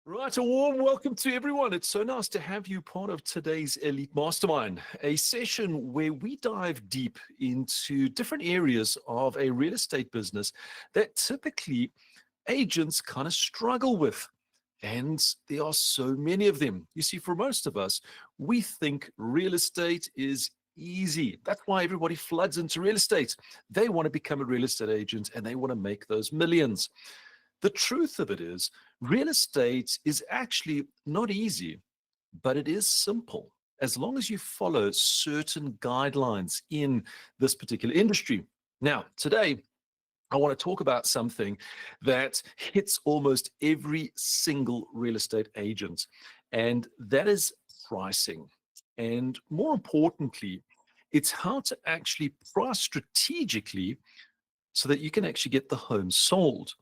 Right, a warm welcome to everyone. It's so nice to have you part of today's Elite Mastermind, a session where we dive deep into different areas of a real estate business that typically agents kind of struggle with. And there are so many of them. You see, for most of us, we think real estate is easy. That's why everybody floods into real estate. They want to become a real estate agent and they want to make those millions. The truth of it is, real estate is actually not easy, but it is simple as long as you follow certain guidelines in this particular industry. Now, today, I want to talk about something that hits almost every single real estate agent, and that is pricing. And more importantly, it's how to actually price strategically so that you can actually get the home sold.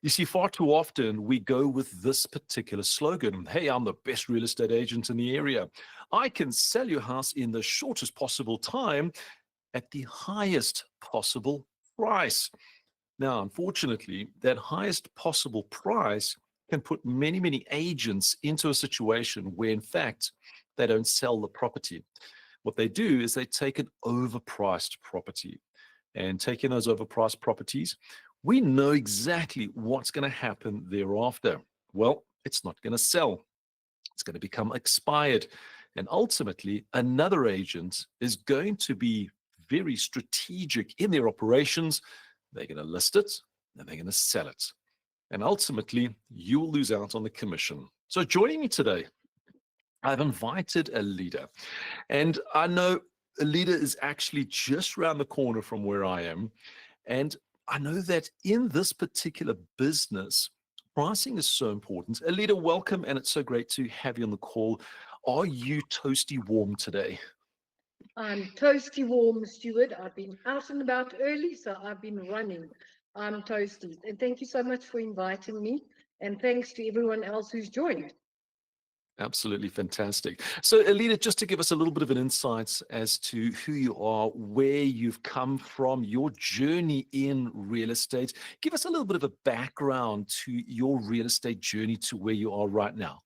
You see, far too often we go with this particular slogan. Hey, I'm the best real estate agent in the area. I can sell your house in the shortest possible time at the highest possible price. Now, unfortunately, that highest possible price can put many, many agents into a situation where, in fact, they don't sell the property. What they do is they take an overpriced property, and taking those overpriced properties, we know exactly what's going to happen thereafter. Well, it's not going to sell. It's going to become expired. And ultimately, another agent is going to be very strategic in their operations. They're going to list it and they're going to sell it. And ultimately, you will lose out on the commission. So joining me today, I've invited a leader. And I know a leader is actually just around the corner from where I am. And I know that in this particular business, pricing is so important. Alida, welcome, and it's so great to have you on the call. Are you toasty warm today? I'm toasty warm, Stuart. I've been out and about early, so I've been running. I'm toasty. And thank you so much for inviting me. And thanks to everyone else who's joined. Absolutely fantastic. So, Alida, just to give us a little bit of an insight as to who you are, where you've come from, your journey in real estate, give us a little bit of a background to your real estate journey to where you are right now.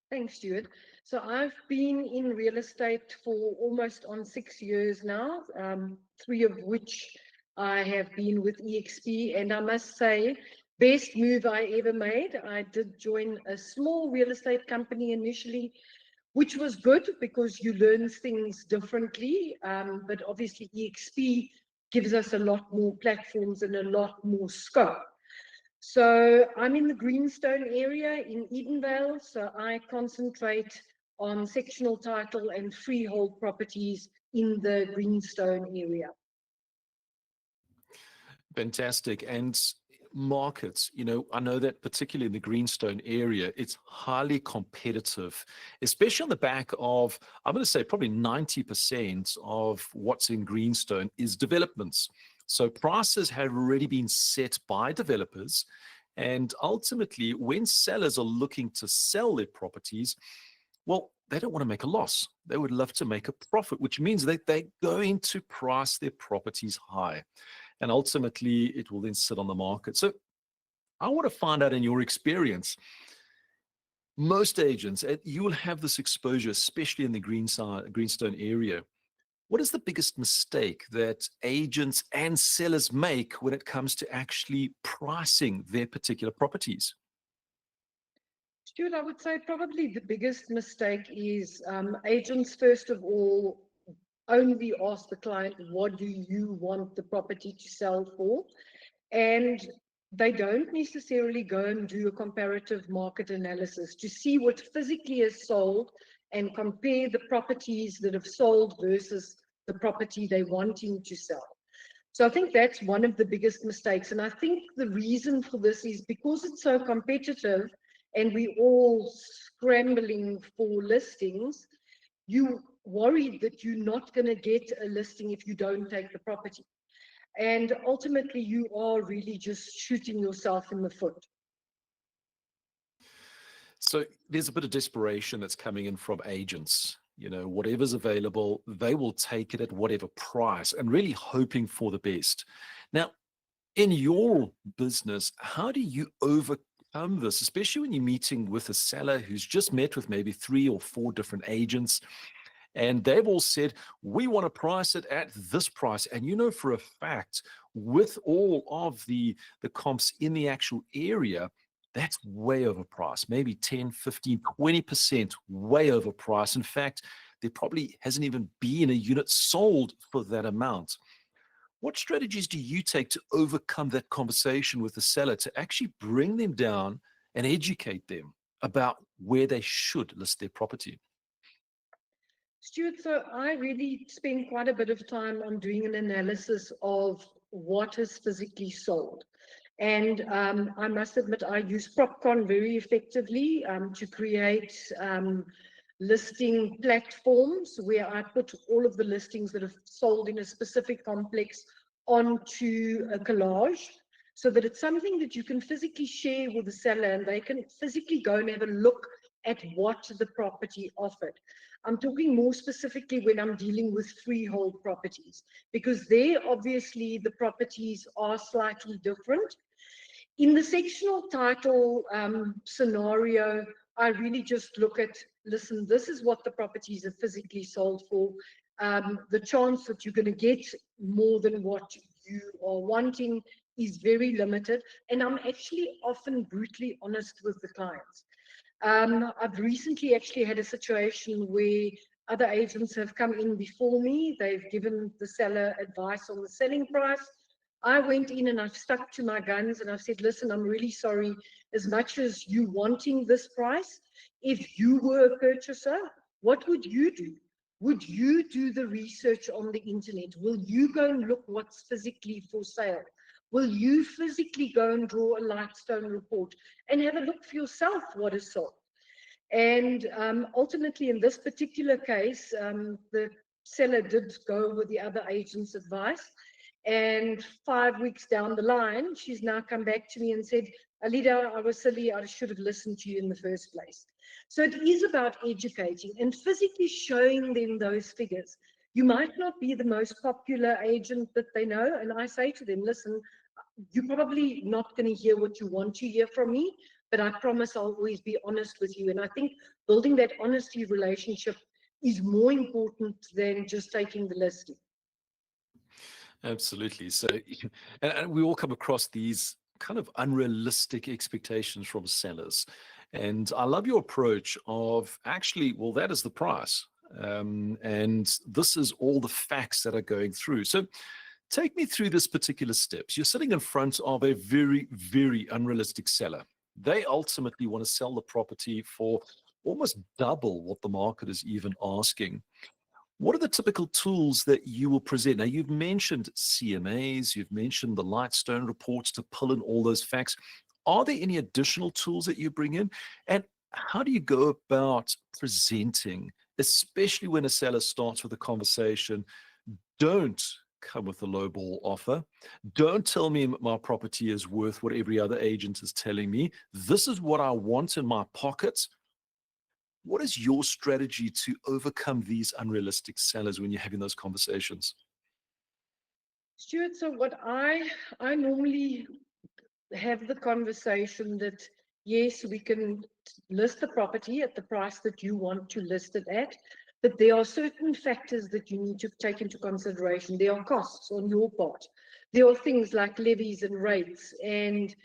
Thanks, Stuart. So I've been in real estate for almost on 6 years now, three of which I have been with EXP. And I must say, best move I ever made. I did join a small real estate company initially, which was good because you learn things differently. But obviously, EXP gives us a lot more platforms and a lot more scope. So I'm in the Greenstone area in Edenvale. So I concentrate on sectional title and freehold properties in the Greenstone area. Fantastic. And markets, I know that particularly in the Greenstone area, it's highly competitive, especially on the back of, I'm going to say probably 90% of what's in Greenstone is developments. So prices have already been set by developers. And ultimately, when sellers are looking to sell their properties, well, they don't want to make a loss. They would love to make a profit, which means that they're going to price their properties high. And ultimately, it will then sit on the market. So I want to find out in your experience, most agents, you will have this exposure, especially in the Greenstone area. What is the biggest mistake that agents and sellers make when it comes to actually pricing their particular properties? Stuart, I would say probably the biggest mistake is agents, first of all, only ask the client, what do you want the property to sell for? And they don't necessarily go and do a comparative market analysis to see what physically is sold and compare the properties that have sold versus the property they're wanting to sell. So I think that's one of the biggest mistakes. And I think the reason for this is because it's so competitive and we're all scrambling for listings, you worried that you're not going to get a listing if you don't take the property. And ultimately, you are really just shooting yourself in the foot. So there's a bit of desperation that's coming in from agents. Whatever's available, they will take it at whatever price and really hoping for the best. Now, in your business, how do you overcome this, especially when you're meeting with a seller who's just met with maybe 3 or 4 different agents, and they've all said, we want to price it at this price. And you know for a fact, with all of the comps in the actual area, that's way overpriced, maybe 10, 15, 20% way overpriced. In fact, there probably hasn't even been a unit sold for that amount. What strategies do you take to overcome that conversation with the seller to actually bring them down and educate them about where they should list their property? Stuart, so I really spend quite a bit of time on doing an analysis of what is physically sold. And I must admit, I use PropCon very effectively to create listing platforms where I put all of the listings that are sold in a specific complex onto a collage, so that it's something that you can physically share with the seller and they can physically go and have a look at what the property offered. I'm talking more specifically when I'm dealing with freehold properties, because there obviously the properties are slightly different. In the sectional title scenario, I really just look at, listen, this is what the properties are physically sold for. The chance that you're going to get more than what you are wanting is very limited. And I'm actually often brutally honest with the clients. I've recently actually had a situation where other agents have come in before me. They've given the seller advice on the selling price. I went in and I've stuck to my guns and I've said, listen, I'm really sorry. As much as you wanting this price, if you were a purchaser, what would you do? Would you do the research on the internet? Will you go and look what's physically for sale? Will you physically go and draw a Lightstone report and have a look for yourself what is sold? And ultimately, in this particular case, the seller did go with the other agent's advice. And 5 weeks down the line, she's now come back to me and said, Alida, I was silly. I should have listened to you in the first place. So it is about educating and physically showing them those figures. You might not be the most popular agent that they know. And I say to them, listen, you're probably not going to hear what you want to hear from me, but I promise I'll always be honest with you. And I think building that honesty relationship is more important than just taking the listing. Absolutely. So, and we all come across these kind of unrealistic expectations from sellers. And I love your approach of actually, well, that is the price. And this is all the facts that are going through. So, take me through this particular steps. You're sitting in front of a very, very unrealistic seller. They ultimately want to sell the property for almost double what the market is even asking. What are the typical tools that you will present? Now, you've mentioned CMAs, you've mentioned the Lightstone reports to pull in all those facts. Are there any additional tools that you bring in? And how do you go about presenting, especially when a seller starts with a conversation? Don't come with a lowball offer. Don't tell me my property is worth what every other agent is telling me. This is what I want in my pocket. What is your strategy to overcome these unrealistic sellers when you're having those conversations? Stuart, so what I normally have the conversation that yes, we can list the property at the price that you want to list it at, but there are certain factors that you need to take into consideration. There are costs on your part. There are things like levies and rates and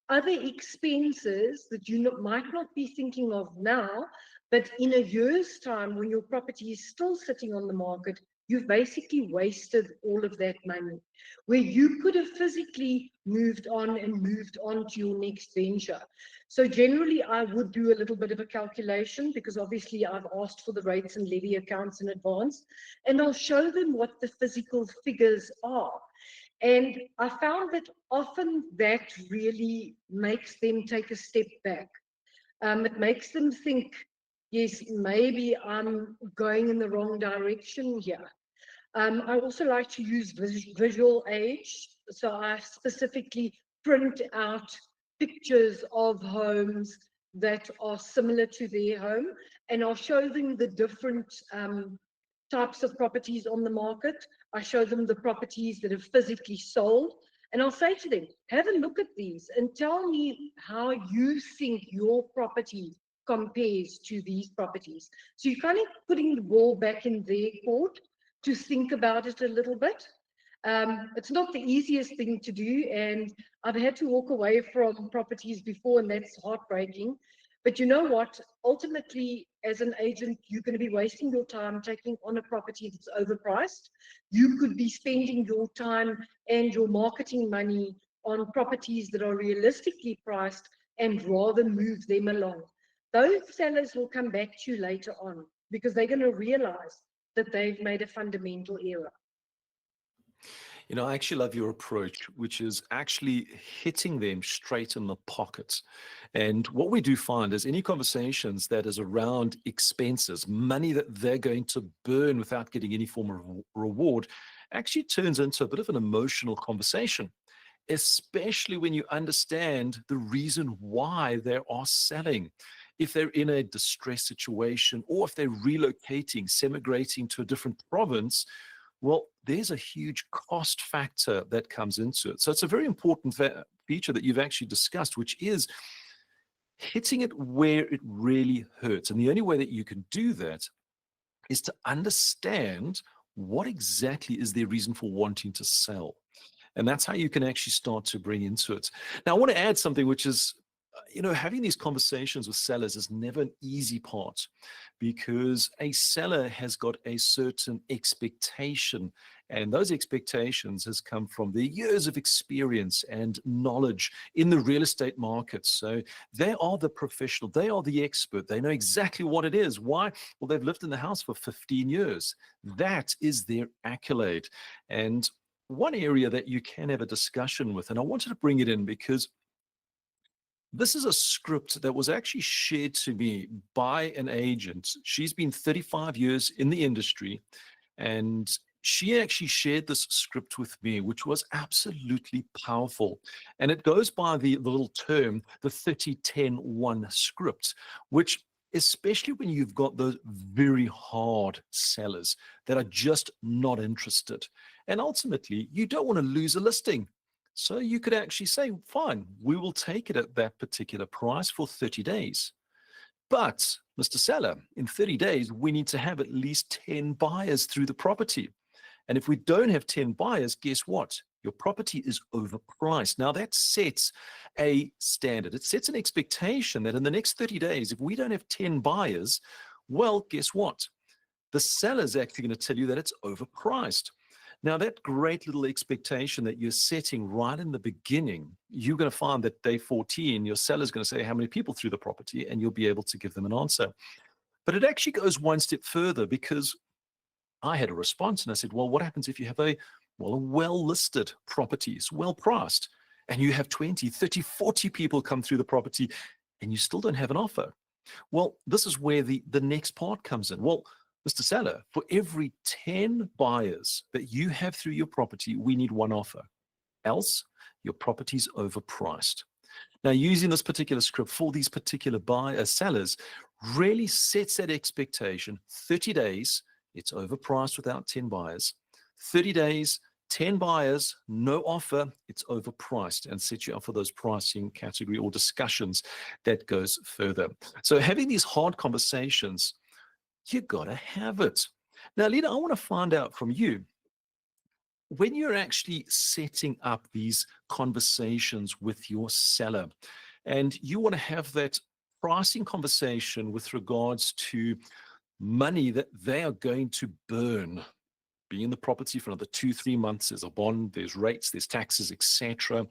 other expenses that you might not be thinking of now, but in a year's time, when your property is still sitting on the market, you've basically wasted all of that money where you could have physically moved on to your next venture. So generally, I would do a little bit of a calculation because obviously I've asked for the rates and levy accounts in advance, and I'll show them what the physical figures are. And I found that often that really makes them take a step back. It makes them think, yes, maybe I'm going in the wrong direction here. I also like to use visual aids. So I specifically print out pictures of homes that are similar to their home, and I'll show them the different types of properties on the market. I show them the properties that have physically sold. And I'll say to them, have a look at these and tell me how you think your property compares to these properties. So you're kind of putting the ball back in their court to think about it a little bit. It's not the easiest thing to do, and I've had to walk away from properties before, and that's heartbreaking. But you know what? Ultimately, as an agent, you're going to be wasting your time taking on a property that's overpriced. You could be spending your time and your marketing money on properties that are realistically priced and rather move them along. Those sellers will come back to you later on because they're going to realize that they've made a fundamental error. You know, I actually love your approach, which is actually hitting them straight in the pocket. And what we do find is any conversations that is around expenses, money that they're going to burn without getting any form of reward, actually turns into a bit of an emotional conversation, especially when you understand the reason why they are selling. If they're in a distress situation or if they're relocating, semigrating to a different province, well, there's a huge cost factor that comes into it. So it's a very important feature that you've actually discussed, which is hitting it where it really hurts. And the only way that you can do that is to understand what exactly is their reason for wanting to sell. And that's how you can actually start to bring into it. Now, I want to add something, which is, having these conversations with sellers is never an easy part because a seller has got a certain expectation. And those expectations has come from their years of experience and knowledge in the real estate market. So they are the professional, they are the expert, they know exactly what it is. Why? Well, they've lived in the house for 15 years. That is their accolade. And one area that you can have a discussion with, and I wanted to bring it in because this is a script that was actually shared to me by an agent. She's been 35 years in the industry, and she actually shared this script with me, which was absolutely powerful. And it goes by the little term, the 30-10-1 script, which especially when you've got those very hard sellers that are just not interested. And ultimately, you don't want to lose a listing. So you could actually say, fine, we will take it at that particular price for 30 days. But, Mr. Seller, in 30 days, we need to have at least 10 buyers through the property. And if we don't have 10 buyers, guess what? Your property is overpriced. Now that sets a standard. It sets an expectation that in the next 30 days, if we don't have 10 buyers, well, guess what? The seller is actually going to tell you that it's overpriced. Now, that great little expectation that you're setting right in the beginning, you're going to find that day 14, your seller's going to say how many people through the property, and you'll be able to give them an answer. But it actually goes one step further because I had a response and I said, well, what happens if you have a well-listed properties, well-priced, and you have 20, 30, 40 people come through the property and you still don't have an offer? Well, this is where the next part comes in. Well, Mr. Seller, for every 10 buyers that you have through your property, we need one offer. Else, your property's overpriced. Now, using this particular script for these particular sellers really sets that expectation. 30 days, it's overpriced without 10 buyers. 30 days, 10 buyers, no offer, it's overpriced, and set you up for those pricing category or discussions that goes further. So having these hard conversations, you got to have it. Now, Lena, I want to find out from you, when you're actually setting up these conversations with your seller and you want to have that pricing conversation with regards to money that they are going to burn, be in the property for another 2-3 months, there's a bond, there's rates, there's taxes, etc.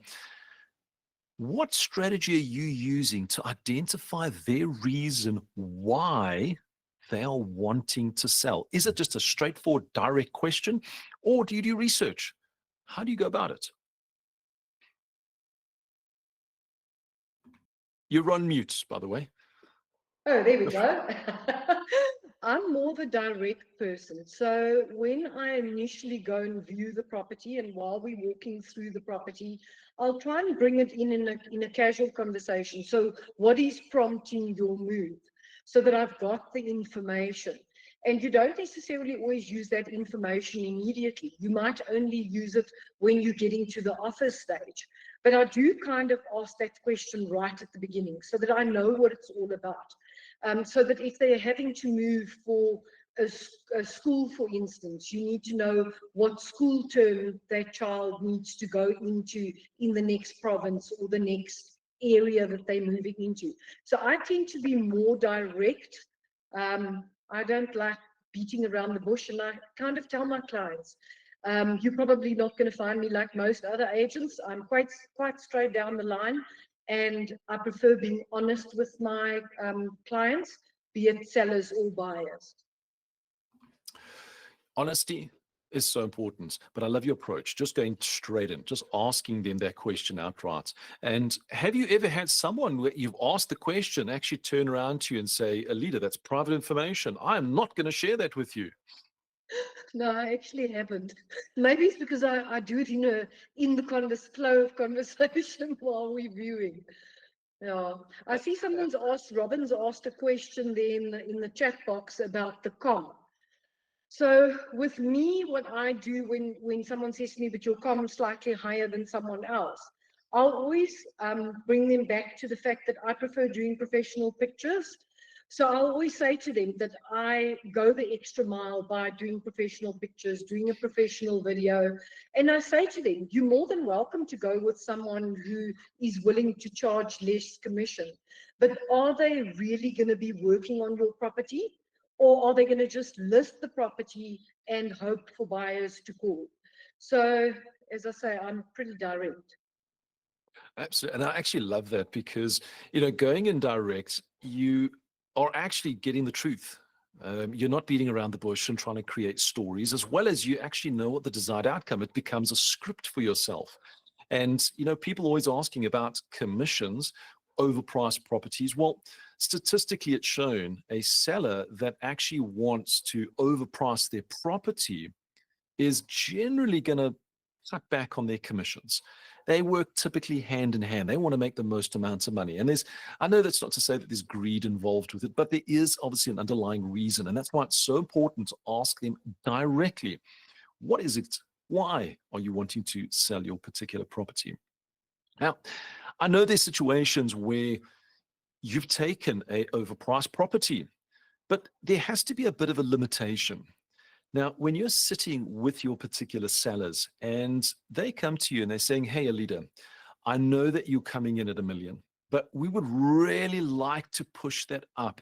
What strategy are you using to identify their reason why they are wanting to sell? Is it just a straightforward, direct question, or do you do research? How do you go about it? You're on mute, by the way. Oh, there we go. I'm more the direct person. So when I initially go and view the property and while we're walking through the property, I'll try and bring it in a casual conversation. So what is prompting your move? So that I've got the information. And you don't necessarily always use that information immediately. You might only use it when you're getting to the offer stage. But I do kind of ask that question right at the beginning so that I know what it's all about. So that if they're having to move for a school, for instance, you need to know what school term that child needs to go into in the next province or the next area that they're moving into. So I tend to be more direct. I don't like beating around the bush, and I kind of tell my clients, you're probably not going to find me like most other agents. I'm quite straight down the line, and I prefer being honest with my clients, be it sellers or buyers. Honesty is so important, but I love your approach, just going straight in, just asking them that question outright. And have you ever had someone where you've asked the question actually turn around to you and say, Alida, that's private information. I'm not going to share that with you? No, I actually haven't. Maybe it's because I do it in the flow of conversation while we're viewing. Yeah, I see Robin's asked a question there in the chat box about the com. So with me, what I do when someone says to me, but your com is slightly higher than someone else, I'll always bring them back to the fact that I prefer doing professional pictures. So I'll always say to them that I go the extra mile by doing professional pictures, doing a professional video. And I say to them, you're more than welcome to go with someone who is willing to charge less commission. But are they really going to be working on your property? Or are they going to just list the property and hope for buyers to call? So, as I say, I'm pretty direct. Absolutely. And I actually love that because, going in direct, you are actually getting the truth. You're not beating around the bush and trying to create stories, as well as you actually know what the desired outcome. It becomes a script for yourself. And, people always asking about commissions, overpriced properties. Well, statistically, it's shown a seller that actually wants to overprice their property is generally going to cut back on their commissions. They work typically hand in hand. They want to make the most amounts of money. And I know that's not to say that there's greed involved with it, but there is obviously an underlying reason. And that's why it's so important to ask them directly, what is it? Why are you wanting to sell your particular property? Now, I know there's situations where you've taken a overpriced property, but there has to be a bit of a limitation. Now, when you're sitting with your particular sellers and they come to you and they're saying, hey, Alida, I know that you're coming in at 1 million, but we would really like to push that up.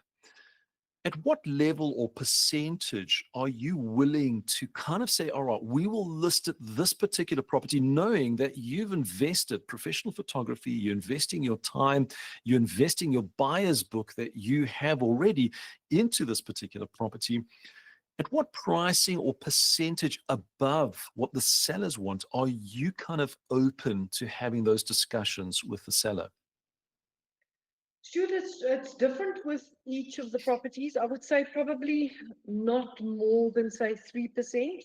At what level or percentage are you willing to kind of say, all right, we will list at this particular property, knowing that you've invested professional photography, you're investing your time, you're investing your buyer's book that you have already into this particular property? At what pricing or percentage above what the sellers want are you kind of open to having those discussions with the seller? Stuart, it's different with each of the properties. I would say probably not more than, say, 3%.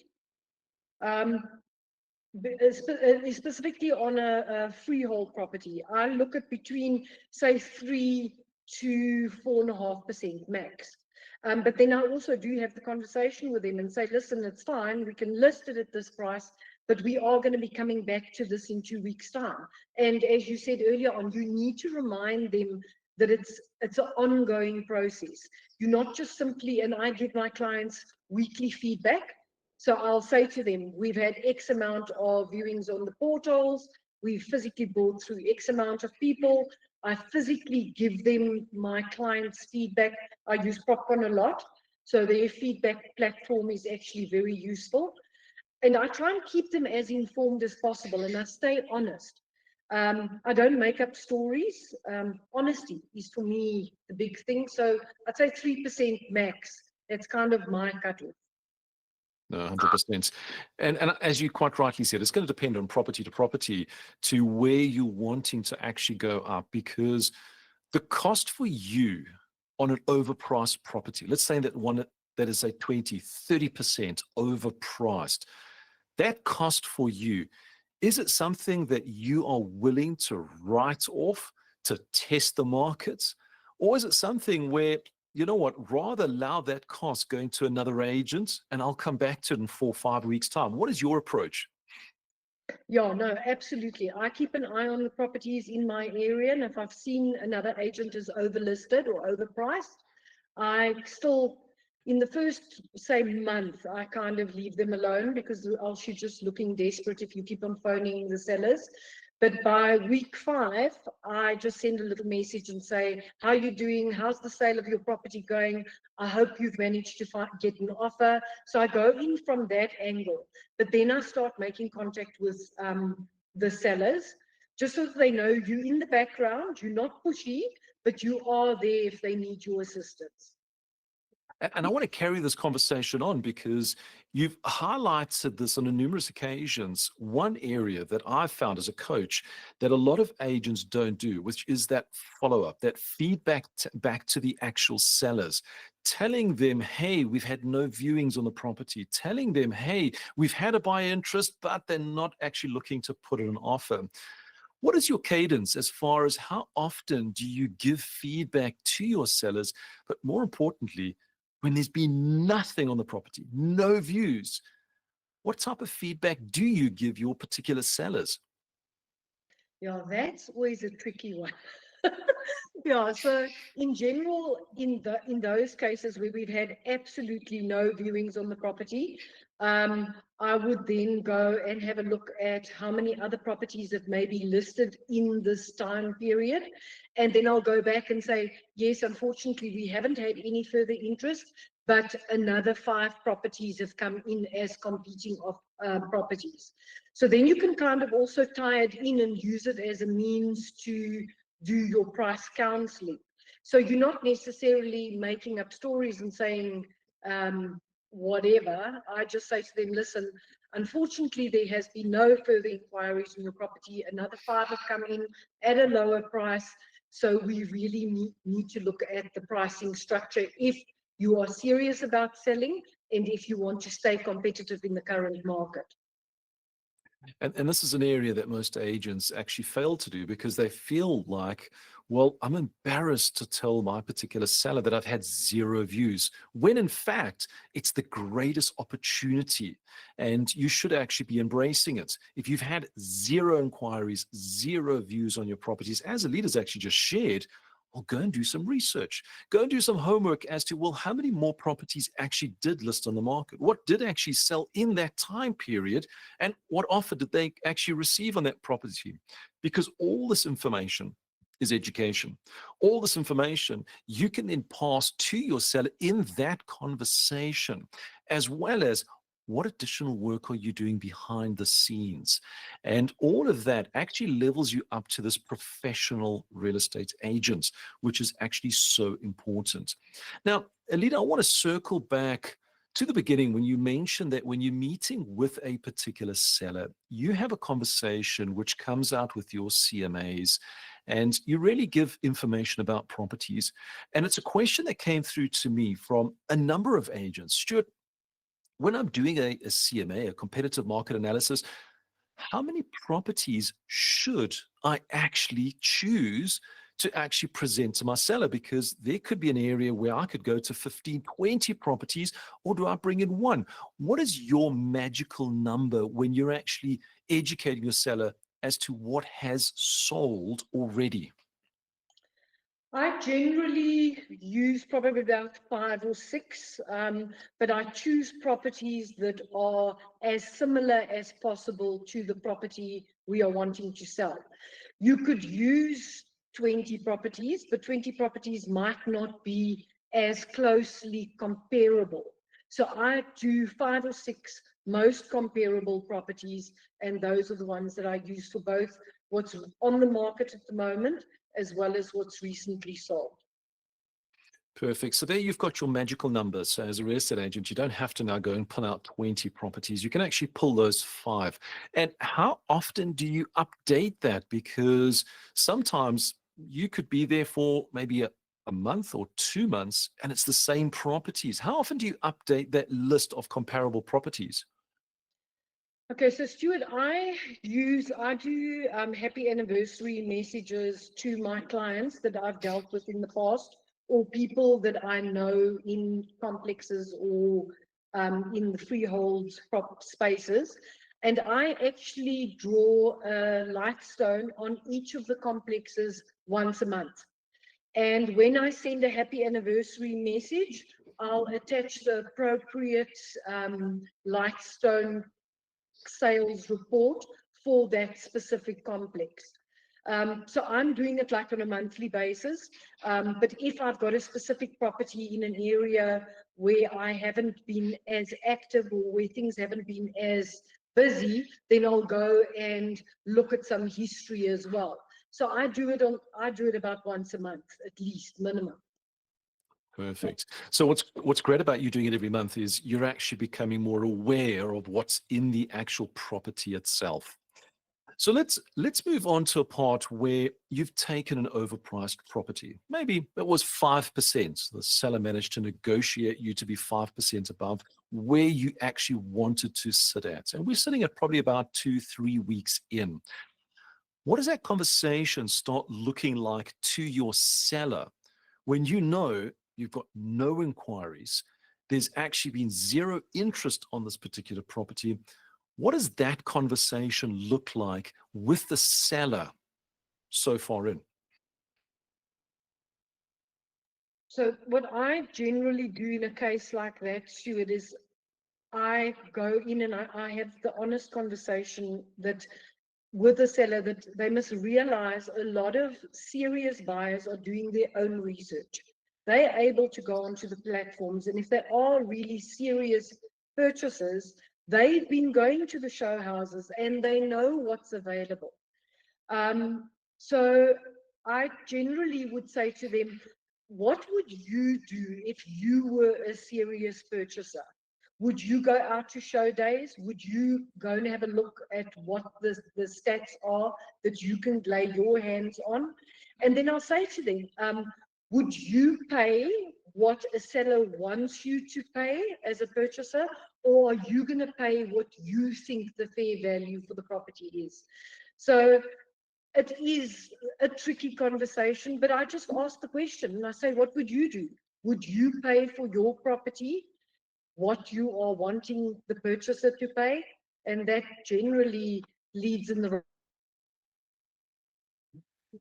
Specifically on a freehold property, I look at between, say, 3 to 4.5% max. But then I also do have the conversation with them and say, listen, it's fine, we can list it at this price, but we are going to be coming back to this in 2 weeks' time. And as you said earlier on, you need to remind them that it's an ongoing process. You're not just simply, and I give my clients weekly feedback. So I'll say to them, we've had X amount of viewings on the portals, we've physically brought through X amount of people. I physically give them my clients' feedback. I use Popcorn a lot, so their feedback platform is actually very useful. And I try and keep them as informed as possible, and I stay honest. I don't make up stories. Honesty is for me the big thing. So I'd say 3% max. That's kind of my cutoff. No, 100%. And as you quite rightly said, it's going to depend on property to property to where you're wanting to actually go up, because the cost for you on an overpriced property, let's say that one that is a 20, 30% overpriced, that cost for you, is it something that you are willing to write off to test the markets? Or is it something where you know what, rather allow that cost going to another agent and I'll come back to it in 4 or 5 weeks' time. What is your approach? Yeah, no, absolutely. I keep an eye on the properties in my area, and if I've seen another agent is overlisted or overpriced, I still, in the first, say, month, I kind of leave them alone because else you're just looking desperate if you keep on phoning the sellers. But by week 5, I just send a little message and say, how are you doing? How's the sale of your property going? I hope you've managed to get an offer. So I go in from that angle, but then I start making contact with the sellers, just so that they know you in the background, you're not pushy, but you are there if they need your assistance. And I want to carry this conversation on because you've highlighted this on numerous occasions. One area that I've found as a coach that a lot of agents don't do, which is that follow up, that feedback back to the actual sellers, telling them, hey, we've had no viewings on the property, telling them, hey, we've had a buyer interest, but they're not actually looking to put in an offer. What is your cadence as far as how often do you give feedback to your sellers? But more importantly, when there's been nothing on the property, no views, what type of feedback do you give your particular sellers? Yeah, that's always a tricky one. Yeah, so in general, in those cases where we've had absolutely no viewings on the property, I would then go and have a look at how many other properties have maybe listed in this time period. And then I'll go back and say, yes, unfortunately, we haven't had any further interest, but another 5 properties have come in as competing properties. So then you can kind of also tie it in and use it as a means to do your price counseling. So you're not necessarily making up stories and saying whatever. I just say to them, listen, unfortunately, there has been no further inquiries on your property. Another 5 have come in at a lower price. So we really need to look at the pricing structure if you are serious about selling and if you want to stay competitive in the current market. And this is an area that most agents actually fail to do because they feel like, well, I'm embarrassed to tell my particular seller that I've had 0 views, when in fact, it's the greatest opportunity and you should actually be embracing it. If you've had 0 inquiries, 0 views on your properties, as Alita's actually just shared, well, go and do some research. Go and do some homework as to, well, how many more properties actually did list on the market? What did actually sell in that time period? And what offer did they actually receive on that property? Because all this information is education. All this information you can then pass to your seller in that conversation, as well as what additional work are you doing behind the scenes? And all of that actually levels you up to this professional real estate agent, which is actually so important. Now, Alita, I want to circle back to the beginning when you mentioned that when you're meeting with a particular seller, you have a conversation which comes out with your CMAs and you really give information about properties. And it's a question that came through to me from a number of agents. Stuart, when I'm doing a CMA, a competitive market analysis, how many properties should I actually choose to actually present to my seller? Because there could be an area where I could go to 15, 20 properties, or do I bring in one? What is your magical number when you're actually educating your seller as to what has sold already? I generally use probably about 5 or 6, but I choose properties that are as similar as possible to the property we are wanting to sell. You could use 20 properties, but 20 properties might not be as closely comparable. So I do 5 or 6 most comparable properties, and those are the ones that I use for both what's on the market at the moment as well as what's recently sold. Perfect. So there you've got your magical numbers. So as a real estate agent, you don't have to now go and pull out 20 properties. You can actually pull those 5. And how often do you update that? Because sometimes you could be there for maybe a month or 2 months and it's the same properties. How often do you update that list of comparable properties? Okay, so Stuart, I do happy anniversary messages to my clients that I've dealt with in the past or people that I know in complexes or in the freehold prop spaces. And I actually draw a light stone on each of the complexes once a month. And when I send a happy anniversary message, I'll attach the appropriate Lightstone sales report for that specific complex. So I'm doing it like on a monthly basis. But if I've got a specific property in an area where I haven't been as active or where things haven't been as busy, then I'll go and look at some history as well. So I do it about once a month, at least, minimum. Perfect. So what's great about you doing it every month is you're actually becoming more aware of what's in the actual property itself. So let's move on to a part where you've taken an overpriced property. Maybe it was 5%. The seller managed to negotiate you to be 5% above where you actually wanted to sit at. And we're sitting at probably about 2-3 weeks in. What does that conversation start looking like to your seller when you know you've got no inquiries, there's actually been zero interest on this particular property? What does that conversation look like with the seller so far in? So what I generally do in a case like that, Stuart, is I go in and I have the honest conversation that with the seller that they must realize a lot of serious buyers are doing their own research. They're able to go onto the platforms, and if they are really serious purchasers, they've been going to the show houses and they know what's available. So I generally would say to them, what would you do if you were a serious purchaser? Would you go out to show days? Would you go and have a look at what the stats are that you can lay your hands on? And then I'll say to them, would you pay what a seller wants you to pay as a purchaser, or are you going to pay what you think the fair value for the property is? So it is a tricky conversation, but I just ask the question and I say, what would you do? Would you pay for your property what you are wanting the purchaser to pay? And that generally leads in the.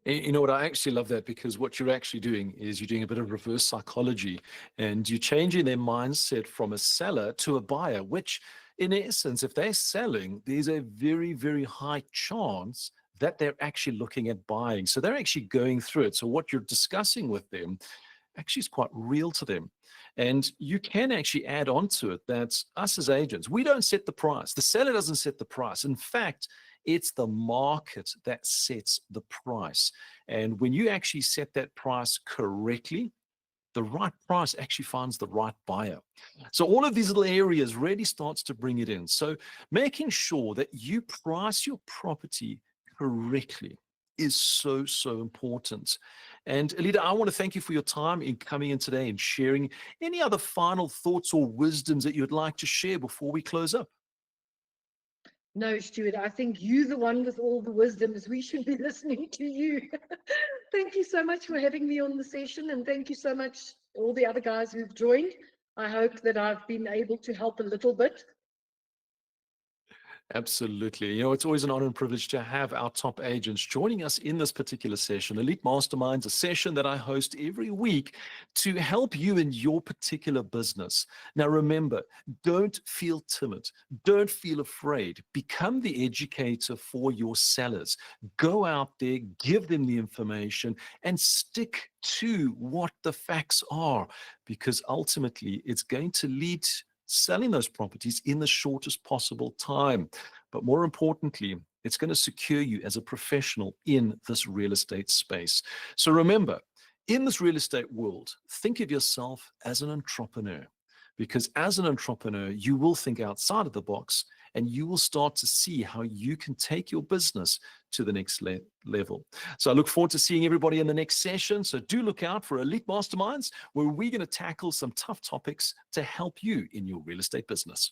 You know what? I actually love that, because what you're actually doing is you're doing a bit of reverse psychology and you're changing their mindset from a seller to a buyer, which in essence, if they're selling, there's a very, very high chance that they're actually looking at buying. So they're actually going through it. So what you're discussing with them actually is quite real to them. And you can actually add on to it that us as agents, we don't set the price. The seller doesn't set the price. In fact, it's the market that sets the price. And when you actually set that price correctly, the right price actually finds the right buyer. So all of these little areas really starts to bring it in. So making sure that you price your property correctly is so, so important. And Alida, I want to thank you for your time in coming in today and sharing. Any other final thoughts or wisdoms that you'd like to share before we close up? No, Stuart, I think you're the one with all the wisdoms. We should be listening to you. Thank you so much for having me on the session, and thank you so much, all the other guys who've joined. I hope that I've been able to help a little bit. Absolutely. You know, it's always an honor and privilege to have our top agents joining us in this particular session. Elite Masterminds, a session that I host every week to help you in your particular business. Now, remember, don't feel timid. Don't feel afraid. Become the educator for your sellers. Go out there, give them the information, and stick to what the facts are, because ultimately it's going to lead selling those properties in the shortest possible time. But more importantly, it's going to secure you as a professional in this real estate space. So remember, in this real estate world, think of yourself as an entrepreneur, because as an entrepreneur, you will think outside of the box and you will start to see how you can take your business to the next level. So I look forward to seeing everybody in the next session. So do look out for Elite Masterminds, where we're going to tackle some tough topics to help you in your real estate business.